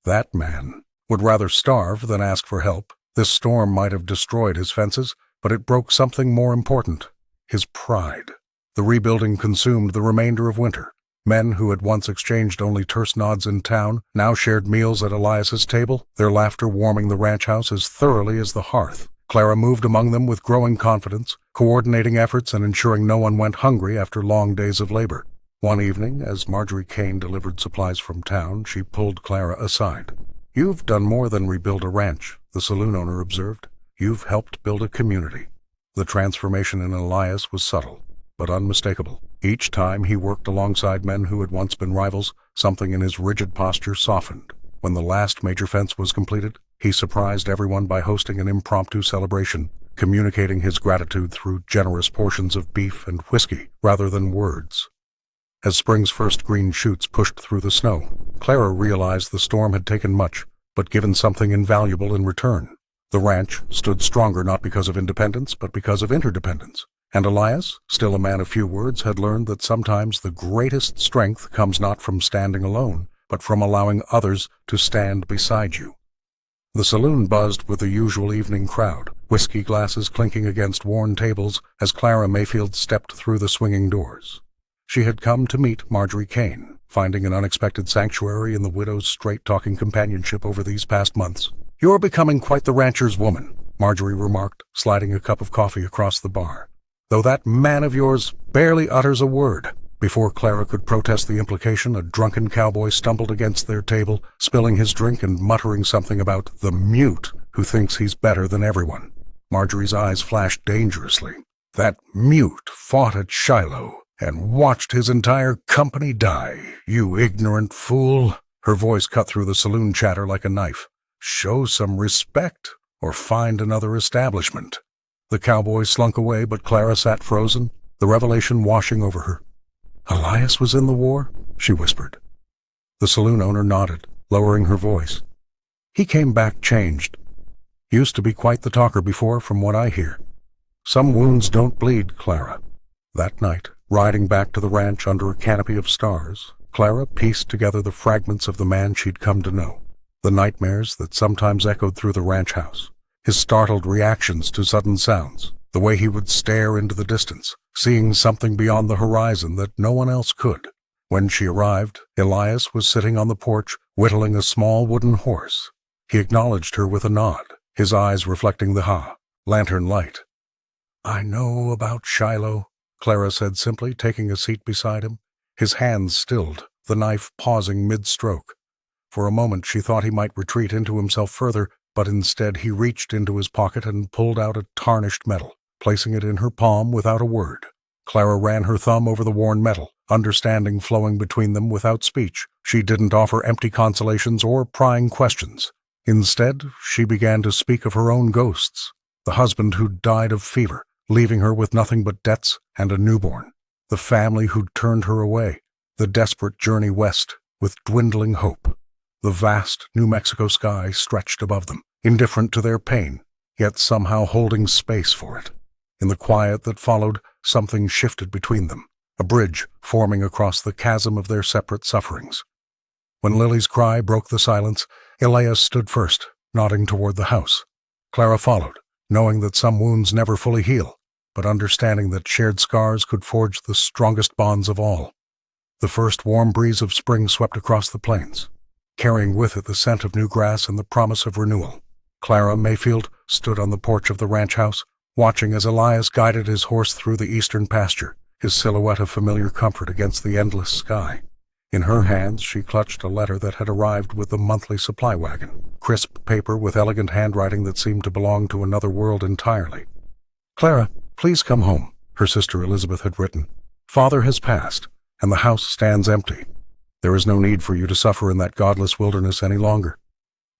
That man would rather starve than ask for help. This storm might have destroyed his fences, but it broke something more important: his pride. The rebuilding consumed the remainder of winter, Men who had once exchanged only terse nods in town now shared meals at Elias's table, their laughter warming the ranch house as thoroughly as the hearth. Clara moved among them with growing confidence, coordinating efforts and ensuring no one went hungry after long days of labor. One evening, as Marjorie Kane delivered supplies from town, she pulled Clara aside. "You've done more than rebuild a ranch," the saloon owner observed. "You've helped build a community." The transformation in Elias was subtle, but unmistakable. Each time he worked alongside men who had once been rivals, something in his rigid posture softened. When the last major fence was completed, he surprised everyone by hosting an impromptu celebration, communicating his gratitude through generous portions of beef and whiskey rather than words. As spring's first green shoots pushed through the snow, Clara realized the storm had taken much, but given something invaluable in return. The ranch stood stronger not because of independence, but because of interdependence. And Elias, still a man of few words, had learned that sometimes the greatest strength comes not from standing alone, but from allowing others to stand beside you. The saloon buzzed with the usual evening crowd, whiskey glasses clinking against worn tables as Clara Mayfield stepped through the swinging doors. She had come to meet Marjorie Kane, finding an unexpected sanctuary in the widow's straight-talking companionship over these past months. "You're becoming quite the rancher's woman," Marjorie remarked, sliding a cup of coffee across the bar. "Though that man of yours barely utters a word." Before Clara could protest the implication, a drunken cowboy stumbled against their table, spilling his drink and muttering something about the mute who thinks he's better than everyone. Marjorie's eyes flashed dangerously. "That mute fought at Shiloh and watched his entire company die, you ignorant fool." Her voice cut through the saloon chatter like a knife. "Show some respect or find another establishment." The cowboy slunk away, but Clara sat frozen, the revelation washing over her. "Elias was in the war?" she whispered. The saloon owner nodded, lowering her voice. "He came back changed. Used to be quite the talker before, from what I hear. Some wounds don't bleed, Clara." That night, riding back to the ranch under a canopy of stars, Clara pieced together the fragments of the man she'd come to know, the nightmares that sometimes echoed through the ranch house, his startled reactions to sudden sounds, the way he would stare into the distance, seeing something beyond the horizon that no one else could. When she arrived, Elias was sitting on the porch, whittling a small wooden horse. He acknowledged her with a nod, his eyes reflecting the lantern light. "I know about Shiloh," Clara said simply, taking a seat beside him. His hands stilled, the knife pausing mid-stroke. For a moment she thought he might retreat into himself further, but instead he reached into his pocket and pulled out a tarnished medal, placing it in her palm without a word. Clara ran her thumb over the worn metal, understanding flowing between them without speech. She didn't offer empty consolations or prying questions. Instead, she began to speak of her own ghosts, the husband who'd died of fever, leaving her with nothing but debts and a newborn, the family who'd turned her away, the desperate journey west with dwindling hope. The vast New Mexico sky stretched above them, indifferent to their pain, yet somehow holding space for it. In the quiet that followed, something shifted between them, a bridge forming across the chasm of their separate sufferings. When Lily's cry broke the silence, Elias stood first, nodding toward the house. Clara followed, knowing that some wounds never fully heal, but understanding that shared scars could forge the strongest bonds of all. The first warm breeze of spring swept across the plains, carrying with it the scent of new grass and the promise of renewal. Clara Mayfield stood on the porch of the ranch house, watching as Elias guided his horse through the eastern pasture, his silhouette of familiar comfort against the endless sky. In her hands she clutched a letter that had arrived with the monthly supply wagon, crisp paper with elegant handwriting that seemed to belong to another world entirely. "Clara, please come home," her sister Elizabeth had written. "Father has passed, and the house stands empty. There is no need for you to suffer in that godless wilderness any longer.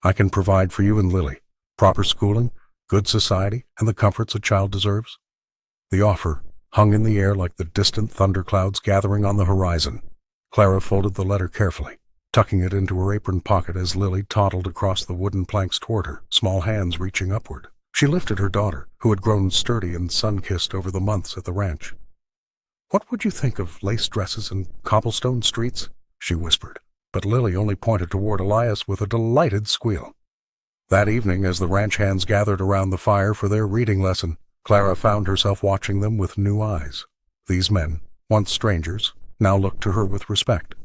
I can provide for you and Lily proper schooling, good society, and the comforts a child deserves." The offer hung in the air like the distant thunderclouds gathering on the horizon. Clara folded the letter carefully, tucking it into her apron pocket as Lily toddled across the wooden planks toward her, small hands reaching upward. She lifted her daughter, who had grown sturdy and sun-kissed over the months at the ranch. "What would you think of lace dresses and cobblestone streets?" she whispered, but Lily only pointed toward Elias with a delighted squeal. That evening, as the ranch hands gathered around the fire for their reading lesson, Clara found herself watching them with new eyes. These men, once strangers, now looked to her with respect.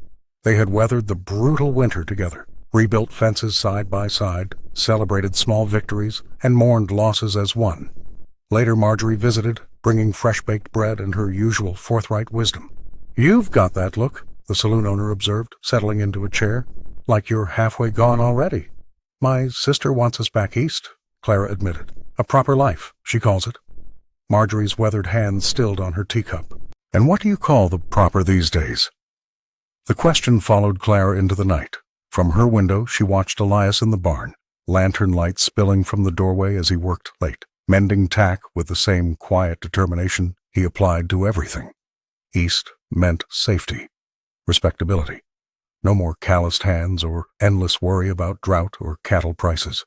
They had weathered the brutal winter together, rebuilt fences side by side, celebrated small victories, and mourned losses as one. Later Marjorie visited, bringing fresh-baked bread and her usual forthright wisdom. "You've got that look," the saloon owner observed, settling into a chair. "Like you're halfway gone already." "My sister wants us back east," Clara admitted. "A proper life, she calls it." Marjorie's weathered hand stilled on her teacup. "And what do you call the proper these days?" The question followed Clara into the night. From her window she watched Elias in the barn, lantern light spilling from the doorway as he worked late, mending tack with the same quiet determination he applied to everything. East meant safety, respectability. No more calloused hands or endless worry about drought or cattle prices.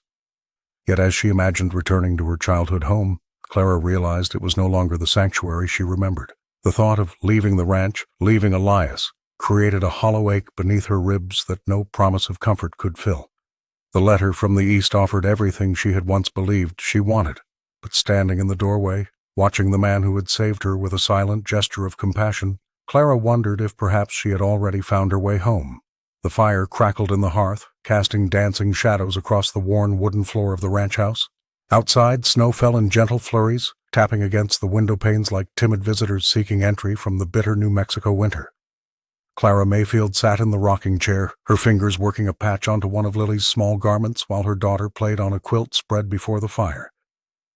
Yet as she imagined returning to her childhood home, Clara realized it was no longer the sanctuary she remembered. The thought of leaving the ranch, leaving Elias, created a hollow ache beneath her ribs that no promise of comfort could fill. The letter from the East offered everything she had once believed she wanted, but standing in the doorway, watching the man who had saved her with a silent gesture of compassion, Clara wondered if perhaps she had already found her way home. The fire crackled in the hearth, casting dancing shadows across the worn wooden floor of the ranch house. Outside, snow fell in gentle flurries, tapping against the window panes like timid visitors seeking entry from the bitter New Mexico winter. Clara Mayfield sat in the rocking chair, her fingers working a patch onto one of Lily's small garments while her daughter played on a quilt spread before the fire.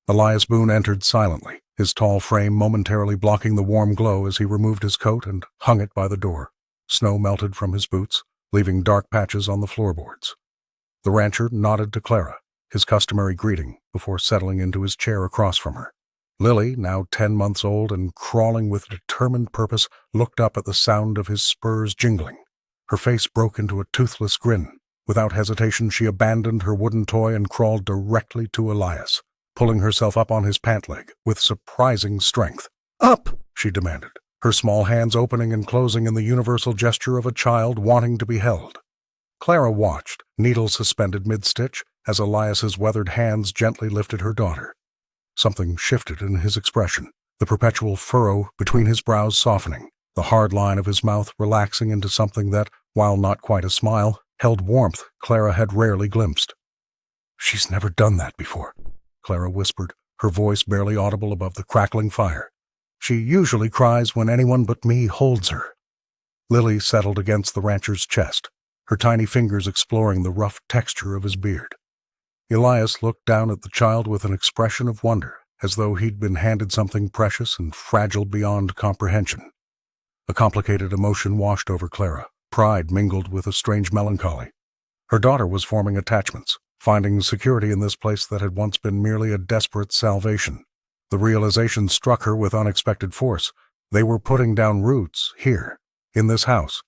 Elias Boone entered silently, his tall frame momentarily blocking the warm glow as he removed his coat and hung it by the door. Snow melted from his boots, leaving dark patches on the floorboards. The rancher nodded to Clara, his customary greeting, before settling into his chair across from her. Lily, now 10 months old and crawling with determined purpose, looked up at the sound of his spurs jingling. Her face broke into a toothless grin. Without hesitation, she abandoned her wooden toy and crawled directly to Elias, pulling herself up on his pant leg with surprising strength. "Up!" she demanded, her small hands opening and closing in the universal gesture of a child wanting to be held. Clara watched, needle suspended mid-stitch, as Elias's weathered hands gently lifted her daughter. Something shifted in his expression, the perpetual furrow between his brows softening, the hard line of his mouth relaxing into something that, while not quite a smile, held warmth Clara had rarely glimpsed. "She's never done that before," Clara whispered, her voice barely audible above the crackling fire. "She usually cries when anyone but me holds her." Lily settled against the rancher's chest, her tiny fingers exploring the rough texture of his beard. Elias looked down at the child with an expression of wonder, as though he'd been handed something precious and fragile beyond comprehension. A complicated emotion washed over Clara, pride mingled with a strange melancholy. Her daughter was forming attachments, finding security in this place that had once been merely a desperate salvation. The realization struck her with unexpected force. They were putting down roots here, in this house,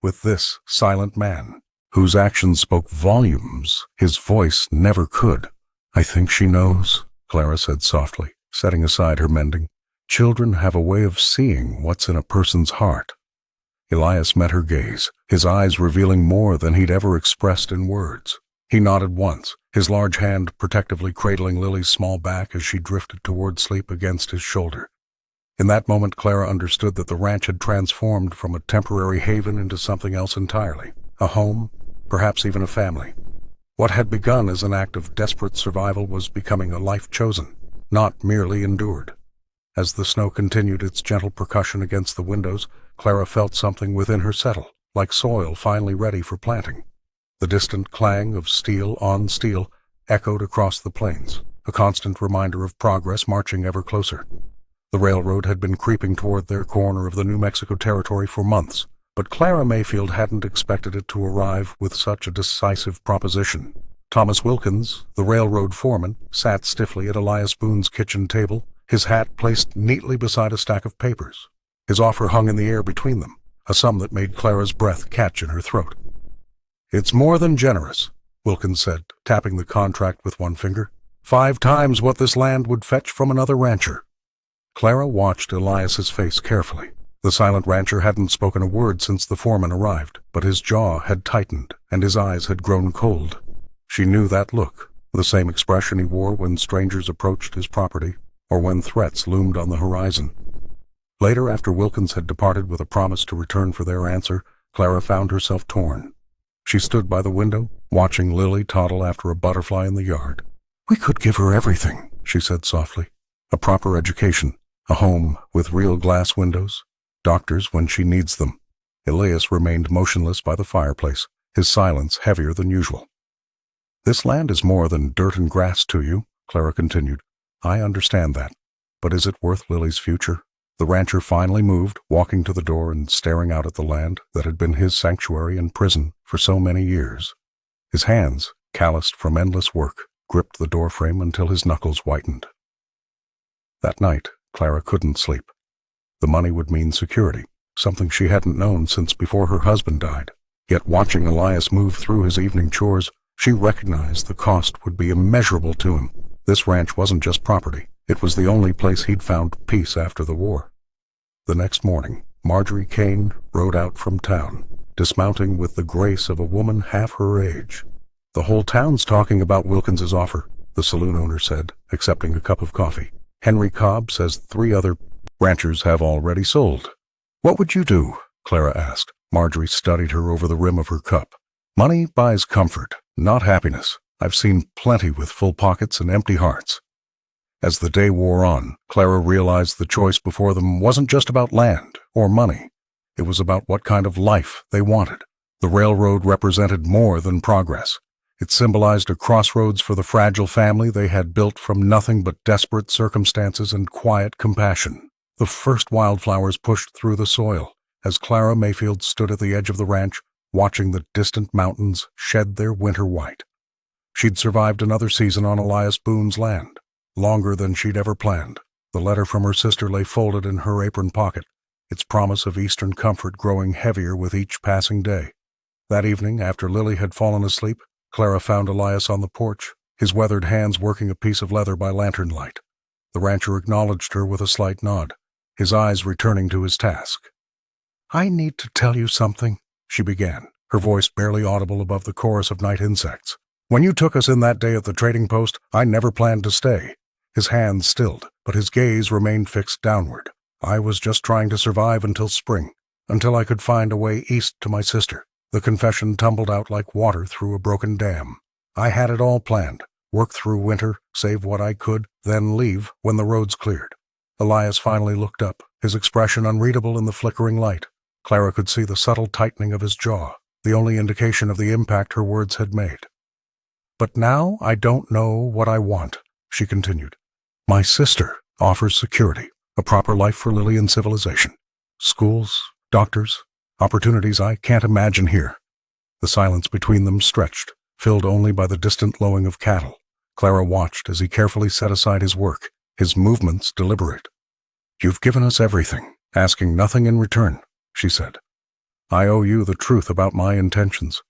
with this silent man, whose actions spoke volumes his voice never could. "I think she knows," Clara said softly, setting aside her mending. "Children have a way of seeing what's in a person's heart." Elias met her gaze, his eyes revealing more than he'd ever expressed in words. He nodded once, his large hand protectively cradling Lily's small back as she drifted toward sleep against his shoulder. In that moment, Clara understood that the ranch had transformed from a temporary haven into something else entirely, a home, perhaps even a family. What had begun as an act of desperate survival was becoming a life chosen, not merely endured. As the snow continued its gentle percussion against the windows, Clara felt something within her settle, like soil finally ready for planting. The distant clang of steel on steel echoed across the plains, a constant reminder of progress marching ever closer. The railroad had been creeping toward their corner of the New Mexico territory for months, but Clara Mayfield hadn't expected it to arrive with such a decisive proposition. Thomas Wilkins, the railroad foreman, sat stiffly at Elias Boone's kitchen table, his hat placed neatly beside a stack of papers. His offer hung in the air between them, a sum that made Clara's breath catch in her throat. "It's more than generous," Wilkins said, tapping the contract with one finger. 5 times what this land would fetch from another rancher." Clara watched Elias's face carefully. The silent rancher hadn't spoken a word since the foreman arrived, but his jaw had tightened and his eyes had grown cold. She knew that look, the same expression he wore when strangers approached his property or when threats loomed on the horizon. Later, after Wilkins had departed with a promise to return for their answer, Clara found herself torn. She stood by the window, watching Lily toddle after a butterfly in the yard. "We could give her everything," she said softly. "A proper education, a home with real glass windows, doctors when she needs them." Elias remained motionless by the fireplace, his silence heavier than usual. "This land is more than dirt and grass to you," Clara continued. "I understand that. But is it worth Lily's future?" The rancher finally moved, walking to the door and staring out at the land that had been his sanctuary and prison for so many years. His hands, calloused from endless work, gripped the doorframe until his knuckles whitened. That night, Clara couldn't sleep. The money would mean security, something she hadn't known since before her husband died. Yet watching Elias move through his evening chores, she recognized the cost would be immeasurable to him. This ranch wasn't just property. It was the only place he'd found peace after the war. The next morning, Marjorie Kane rode out from town, dismounting with the grace of a woman half her age. "The whole town's talking about Wilkins's offer," the saloon owner said, accepting a cup of coffee. "Henry Cobb says 3 other ranchers have already sold." "What would you do?" Clara asked. Marjorie studied her over the rim of her cup. "Money buys comfort, not happiness. I've seen plenty with full pockets and empty hearts." As the day wore on, Clara realized the choice before them wasn't just about land or money. It was about what kind of life they wanted. The railroad represented more than progress. It symbolized a crossroads for the fragile family they had built from nothing but desperate circumstances and quiet compassion. The first wildflowers pushed through the soil as Clara Mayfield stood at the edge of the ranch, watching the distant mountains shed their winter white. She'd survived another season on Elias Boone's land, longer than she'd ever planned. The letter from her sister lay folded in her apron pocket, its promise of eastern comfort growing heavier with each passing day. That evening, after Lily had fallen asleep, Clara found Elias on the porch, his weathered hands working a piece of leather by lantern light. The rancher acknowledged her with a slight nod, his eyes returning to his task. "I need to tell you something," she began, her voice barely audible above the chorus of night insects. "When you took us in that day at the trading post, I never planned to stay." His hands stilled, but his gaze remained fixed downward. "I was just trying to survive until spring, until I could find a way east to my sister." The confession tumbled out like water through a broken dam. "I had it all planned, work through winter, save what I could, then leave when the roads cleared." Elias finally looked up, his expression unreadable in the flickering light. Clara could see the subtle tightening of his jaw, the only indication of the impact her words had made. "But now I don't know what I want," she continued. "My sister offers security, a proper life for Lily and civilization. Schools, doctors, opportunities I can't imagine here." The silence between them stretched, filled only by the distant lowing of cattle. Clara watched as he carefully set aside his work, his movements deliberate. "You've given us everything, asking nothing in return," she said. "I owe you the truth about my intentions."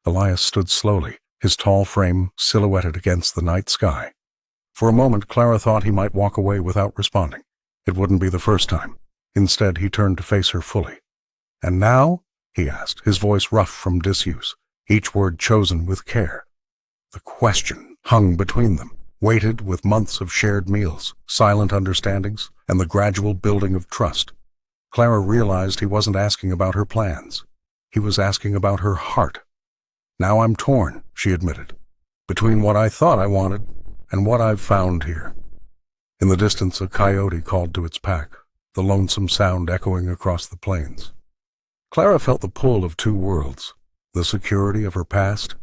Elias stood slowly, his tall frame silhouetted against the night sky. For a moment, Clara thought he might walk away without responding. It wouldn't be the first time. Instead, he turned to face her fully. "And now?" he asked, his voice rough from disuse, each word chosen with care. The question hung between them, weighted with months of shared meals, silent understandings, and the gradual building of trust. Clara realized he wasn't asking about her plans. He was asking about her heart. "Now I'm torn," she admitted, "between what I thought I wanted and what I've found here." In the distance, a coyote called to its pack, the lonesome sound echoing across the plains. Clara felt the pull of 2 worlds, the security of her past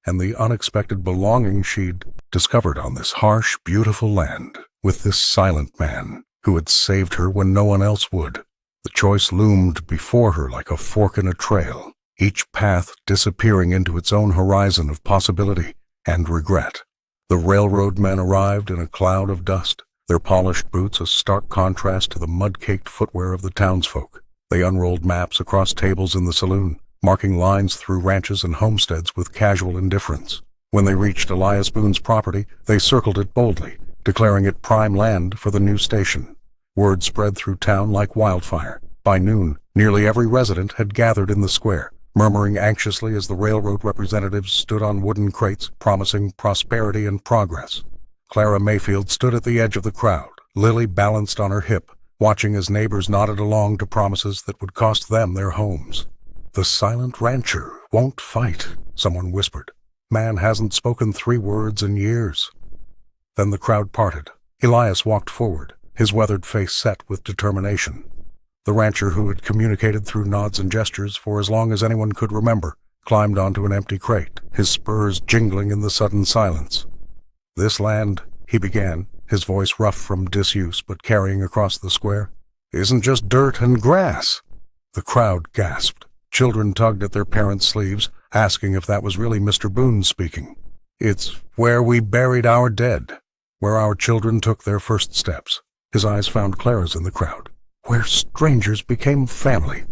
and the unexpected belonging she'd discovered on this harsh, beautiful land with this silent man who had saved her when no one else would. The choice loomed before her like a fork in a trail, each path disappearing into its own horizon of possibility and regret. The railroad men arrived in a cloud of dust, their polished boots a stark contrast to the mud-caked footwear of the townsfolk. They unrolled maps across tables in the saloon, marking lines through ranches and homesteads with casual indifference. When they reached Elias Boone's property, they circled it boldly, declaring it prime land for the new station. Word spread through town like wildfire. By noon, nearly every resident had gathered in the square, murmuring anxiously as the railroad representatives stood on wooden crates, promising prosperity and progress. Clara Mayfield stood at the edge of the crowd, Lily balanced on her hip, watching as neighbors nodded along to promises that would cost them their homes. "The silent rancher won't fight," someone whispered. "Man hasn't spoken 3 words in years." Then the crowd parted. Elias walked forward, his weathered face set with determination. The rancher, who had communicated through nods and gestures for as long as anyone could remember, climbed onto an empty crate, his spurs jingling in the sudden silence. "This land," he began, his voice rough from disuse but carrying across the square, "isn't just dirt and grass." The crowd gasped. Children tugged at their parents' sleeves, asking if that was really Mr. Boone speaking. "It's where we buried our dead, where our children took their first steps." His eyes found Clara's in the crowd. "Where strangers became family."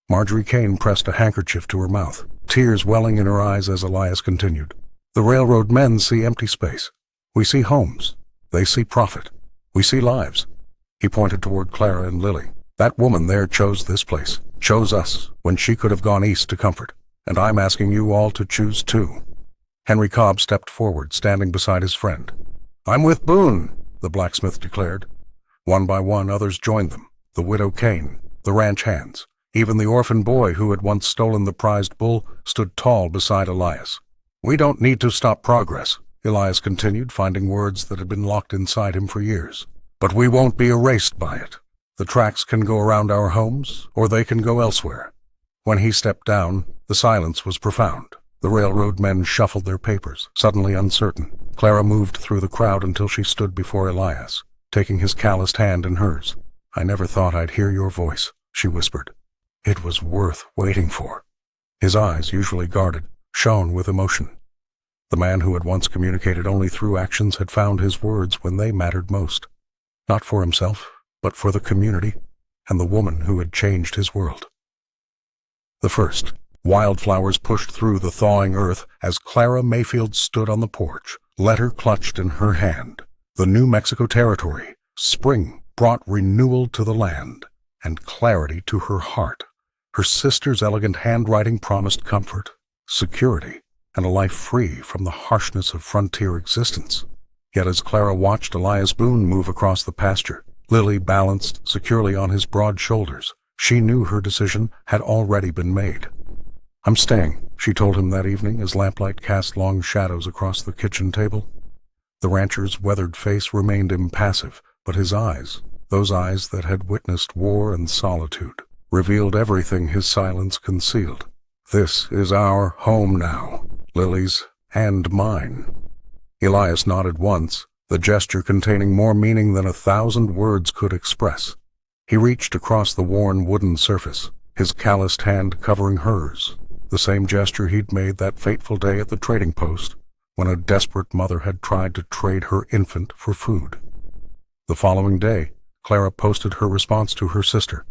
Marjorie Kane pressed a handkerchief to her mouth, tears welling in her eyes as Elias continued. "The railroad men see empty space. We see homes. They see profit. We see lives." He pointed toward Clara and Lily. "That woman there chose this place, chose us, when she could have gone east to comfort. And I'm asking you all to choose too." Henry Cobb stepped forward, standing beside his friend. "I'm with Boone," the blacksmith declared. One by one, others joined them. The widow Kane, the ranch hands, even the orphan boy who had once stolen the prized bull stood tall beside Elias. "We don't need to stop progress," Elias continued, finding words that had been locked inside him for years. "But we won't be erased by it. The tracks can go around our homes, or they can go elsewhere." When he stepped down, the silence was profound. The railroad men shuffled their papers, suddenly uncertain. Clara moved through the crowd until she stood before Elias, taking his calloused hand in hers. "I never thought I'd hear your voice," she whispered. "It was worth waiting for." His eyes, usually guarded, shone with emotion. The man who had once communicated only through actions had found his words when they mattered most. Not for himself, but for the community and the woman who had changed his world. The first. Wildflowers pushed through the thawing earth as Clara Mayfield stood on the porch, letter clutched in her hand. The New Mexico Territory, spring, brought renewal to the land and clarity to her heart. Her sister's elegant handwriting promised comfort, security, and a life free from the harshness of frontier existence. Yet as Clara watched Elias Boone move across the pasture, Lily balanced securely on his broad shoulders, she knew her decision had already been made. "I'm staying," she told him that evening as lamplight cast long shadows across the kitchen table. The rancher's weathered face remained impassive, but his eyes, those eyes that had witnessed war and solitude, revealed everything his silence concealed. "This is our home now, Lily's and mine." Elias nodded once, the gesture containing more meaning than 1,000 words could express. He reached across the worn wooden surface, his calloused hand covering hers, the same gesture he'd made that fateful day at the trading post, when a desperate mother had tried to trade her infant for food. The following day, Clara posted her response to her sister.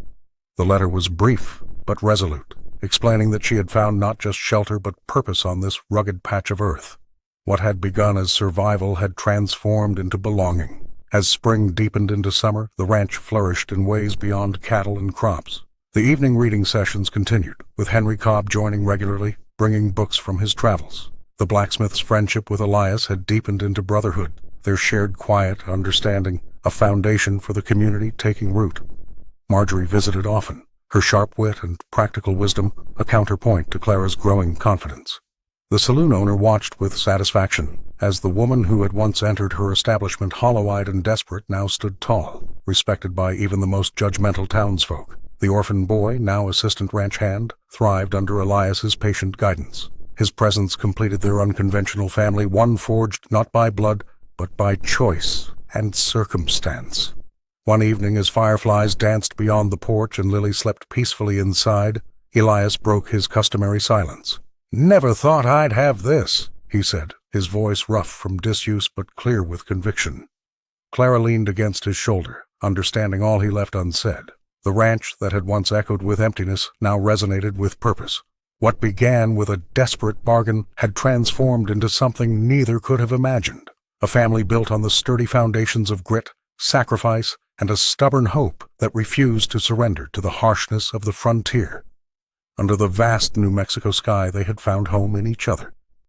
The letter was brief but resolute, explaining that she had found not just shelter but purpose on this rugged patch of earth. What had begun as survival had transformed into belonging. As spring deepened into summer, the ranch flourished in ways beyond cattle and crops. The evening reading sessions continued, with Henry Cobb joining regularly, bringing books from his travels. The blacksmith's friendship with Elias had deepened into brotherhood, their shared quiet understanding, a foundation for the community taking root. Marjorie visited often, her sharp wit and practical wisdom a counterpoint to Clara's growing confidence. The saloon owner watched with satisfaction, as the woman who had once entered her establishment hollow-eyed and desperate now stood tall, respected by even the most judgmental townsfolk. The orphan boy, now assistant ranch hand, thrived under Elias's patient guidance. His presence completed their unconventional family, one forged not by blood, but by choice and circumstance. One evening, as fireflies danced beyond the porch and Lily slept peacefully inside, Elias broke his customary silence. "Never thought I'd have this," he said, his voice rough from disuse but clear with conviction. Clara leaned against his shoulder, understanding all he left unsaid. The ranch that had once echoed with emptiness now resonated with purpose. What began with a desperate bargain had transformed into something neither could have imagined. A family built on the sturdy foundations of grit, sacrifice, and a stubborn hope that refused to surrender to the harshness of the frontier. Under the vast New Mexico sky they had found home in each other.